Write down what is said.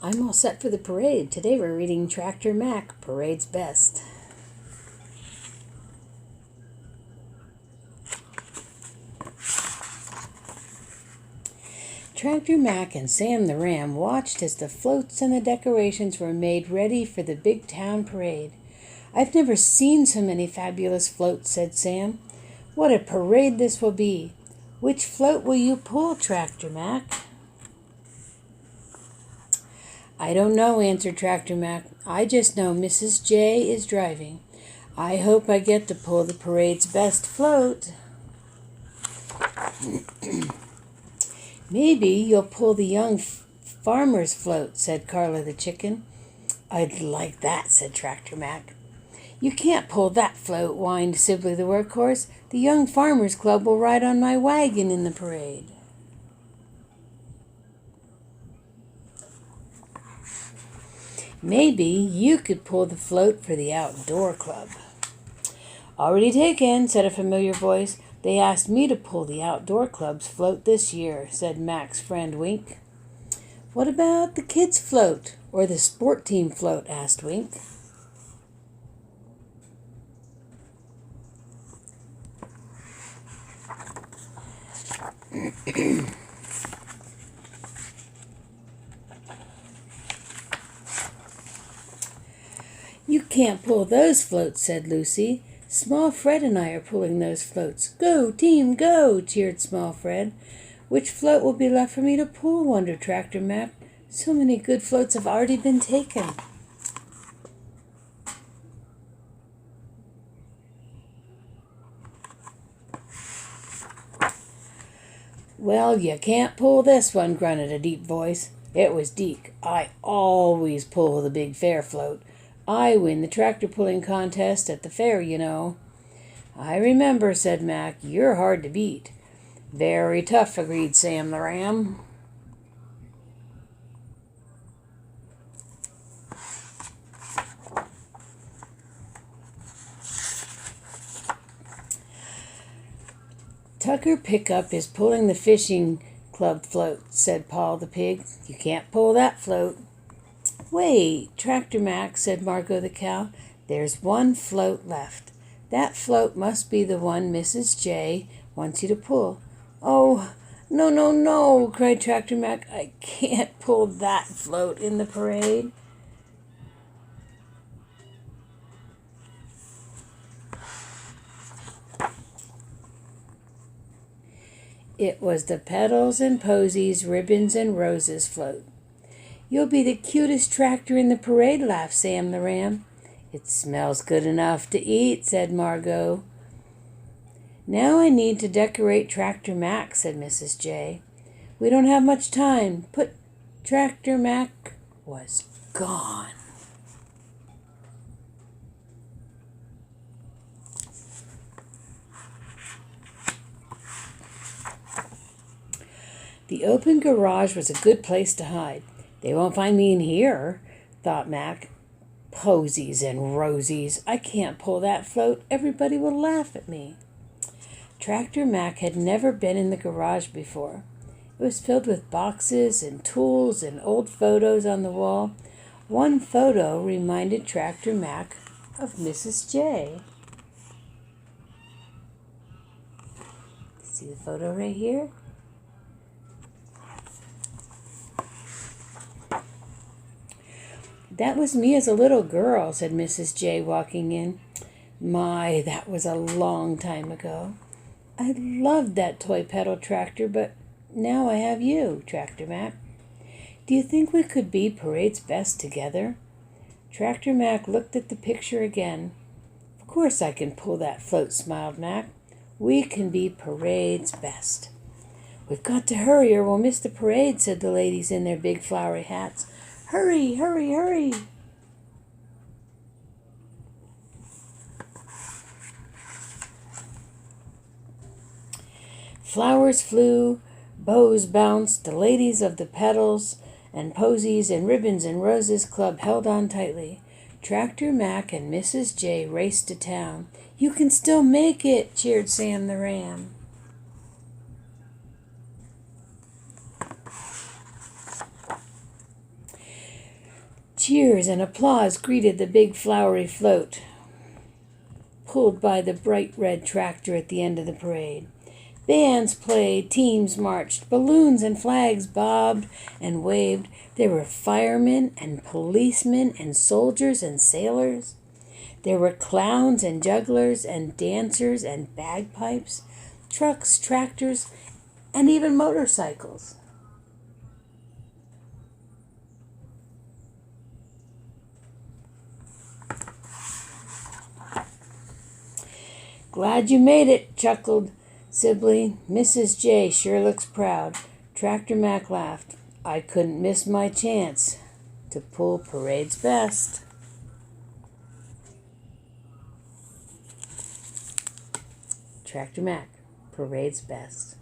I'm all set for the parade. Today we're reading Tractor Mac, Parade's Best. Tractor Mac and Sam the Ram watched as the floats and the decorations were made ready for the big town parade. "I've never seen so many fabulous floats," said Sam. "What a parade this will be! Which float will you pull, Tractor Mac?" "I don't know," answered Tractor Mac. "I just know Mrs. J is driving. I hope I get to pull the parade's best float." "Maybe you'll pull the young farmer's float," said Carla the chicken. "I'd like that," said Tractor Mac. "You can't pull that float," whined Sibley the workhorse. "The Young Farmers Club will ride on my wagon in the parade." "Maybe you could pull the float for the Outdoor Club." "Already taken," said a familiar voice. "They asked me to pull the Outdoor Club's float this year," said Mac's friend Wink. "What about the kids' float or the sport team float?" asked Wink. "You can't pull those floats," said Lucy. "Small Fred and I are pulling those floats." "Go, team, go!" cheered Small Fred. "Which float will be left for me to pull?" wondered Tractor Mac. "So many good floats have already been taken." "Well, you can't pull this one," grunted a deep voice. It was Deke. "I always pull the big fair float. I win the tractor pulling contest at the fair, you know." "I remember," said Mac. "You're hard to beat." "Very tough," agreed Sam the Ram. "Tucker Pickup is pulling the fishing club float," said Paul the pig. "You can't pull that float." "Wait, Tractor Mac," said Margot the cow. "There's one float left. That float must be the one Mrs. J wants you to pull." "Oh, no, no, no," cried Tractor Mac. "I can't pull that float in the parade." It was the Petals and Posies, Ribbons and Roses float. "You'll be the cutest tractor in the parade," laughed Sam the Ram. "It smells good enough to eat," said Margot. "Now I need to decorate Tractor Mac," said Mrs. J. "We don't have much time." Tractor Mac was gone. The open garage was a good place to hide. "They won't find me in here," thought Mac. "Posies and rosies. I can't pull that float. Everybody will laugh at me." Tractor Mac had never been in the garage before. It was filled with boxes and tools and old photos on the wall. One photo reminded Tractor Mac of Mrs. J. See the photo right here? "That was me as a little girl," said Mrs. J, walking in. "My, that was a long time ago. I loved that toy pedal tractor, but now I have you, Tractor Mac. Do you think we could be Parade's Best together?" Tractor Mac looked at the picture again. "Of course I can pull that float," smiled Mac. "We can be Parade's Best." "We've got to hurry or we'll miss the parade," said the ladies in their big flowery hats. "Hurry, hurry, hurry!" Flowers flew, bows bounced, the ladies of the Petals and Posies and Ribbons and Roses Club held on tightly. Tractor Mac and Mrs. J raced to town. "You can still make it," cheered Sam the Ram. Cheers and applause greeted the big flowery float, pulled by the bright red tractor at the end of the parade. Bands played, teams marched, balloons and flags bobbed and waved. There were firemen and policemen and soldiers and sailors. There were clowns and jugglers and dancers and bagpipes, trucks, tractors, and even motorcycles. Glad you made it, chuckled Sibley. Mrs. J sure looks proud. Tractor Mac laughed. I couldn't miss my chance to pull parade's best. Tractor Mac, parade's best.